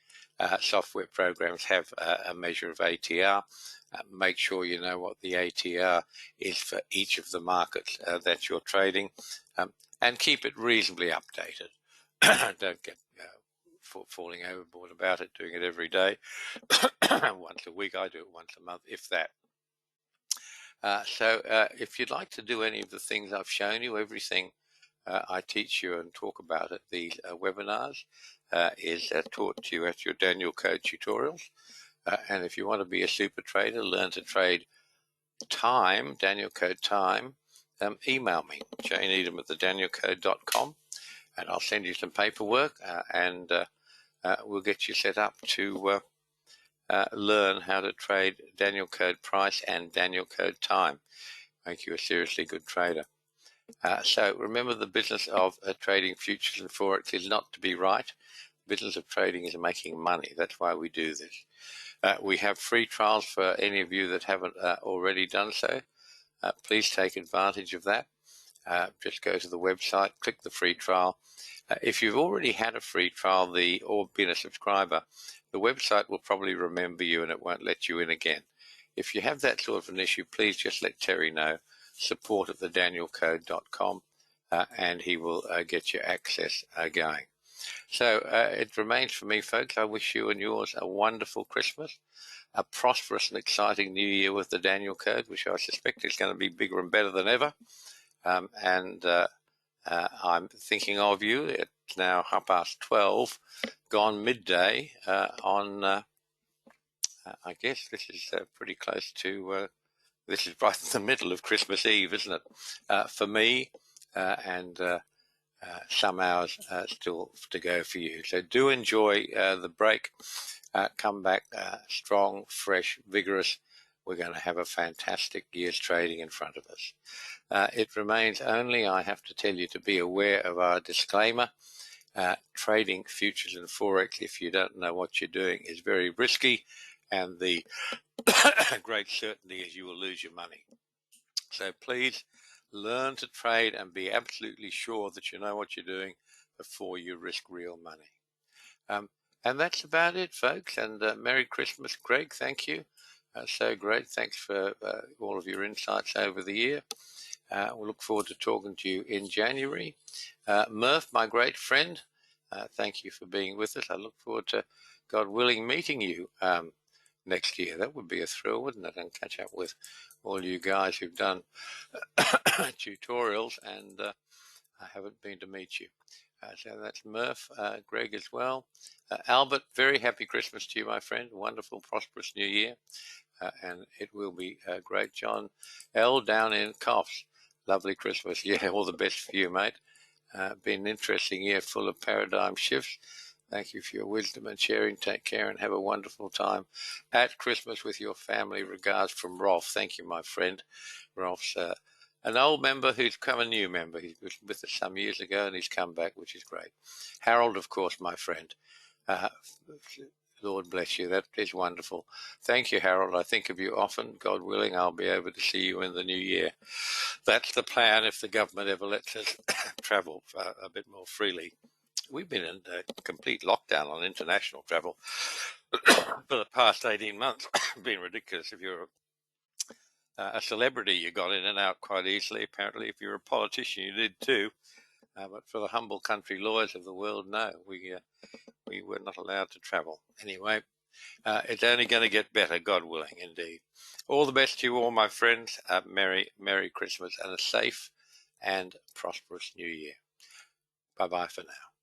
software programs have a measure of ATR. Make sure you know what the ATR is for each of the markets that you're trading, and keep it reasonably updated. Don't get falling overboard about it, doing it every day. Once a week, I do it once a month, if that. So if you'd like to do any of the things I've shown you, everything I teach you and talk about at these webinars is taught to you at your Danielcode tutorials. And if you want to be a super trader, learn to trade time, Danielcode time, email me, janeedham@thedanielcode.com, and I'll send you some paperwork and we'll get you set up to learn how to trade Danielcode price and Danielcode time. Make you a seriously good trader. So remember, the business of trading futures and Forex is not to be right. The business of trading is making money. That's why we do this. We have free trials for any of you that haven't already done so. Please take advantage of that. Just go to the website, click the free trial. If you've already had a free trial or been a subscriber, the website will probably remember you and it won't let you in again. If you have that sort of an issue, please just let Terry know, support@thedanielcode.com, and he will get your access going. So it remains for me, folks, I wish you and yours a wonderful Christmas, a prosperous and exciting new year with the Daniel Code, which I suspect is going to be bigger and better than ever. I'm thinking of you. It's now 12:30, gone midday on, I guess this is pretty close to, this is right in the middle of Christmas Eve, isn't it? For me, and some hours still to go for you. So do enjoy the break. Come back strong, fresh, vigorous. We're going to have a fantastic year's trading in front of us. It remains only, I have to tell you, to be aware of our disclaimer. Trading futures and Forex, if you don't know what you're doing, is very risky, and the great certainty is you will lose your money. So please learn to trade and be absolutely sure that you know what you're doing before you risk real money. And that's about it, folks. And Merry Christmas, Greg. Thank you. So great. Thanks for all of your insights over the year. We'll look forward to talking to you in January. Murph, my great friend, thank you for being with us. I look forward to, God willing, meeting you next year. That would be a thrill, wouldn't it? And catch up with all you guys who've done tutorials, and I haven't been to meet you. So that's Murph, Greg as well. Albert, very happy Christmas to you, my friend. Wonderful, prosperous new year. And it will be great. John L. down in Coffs. Lovely Christmas. Yeah, all the best for you, mate. Been an interesting year full of paradigm shifts. Thank you for your wisdom and sharing. Take care and have a wonderful time at Christmas with your family. Regards from Rolf. Thank you, my friend. Rolf's an old member who's become a new member. He was with us some years ago and he's come back, which is great. Harold, of course, my friend. Lord bless you. That is wonderful. Thank you, Harold. I think of you often. God willing, I'll be able to see you in the new year. That's the plan if the government ever lets us travel a bit more freely. We've been in complete lockdown on international travel for the past 18 months. It's been ridiculous. If you're a celebrity, you got in and out quite easily. Apparently, if you're a politician, you did too. But for the humble country lawyers of the world, no, we were not allowed to travel. Anyway, it's only going to get better, God willing, indeed. All the best to you all, my friends. Merry Christmas and a safe and prosperous New Year. Bye-bye for now.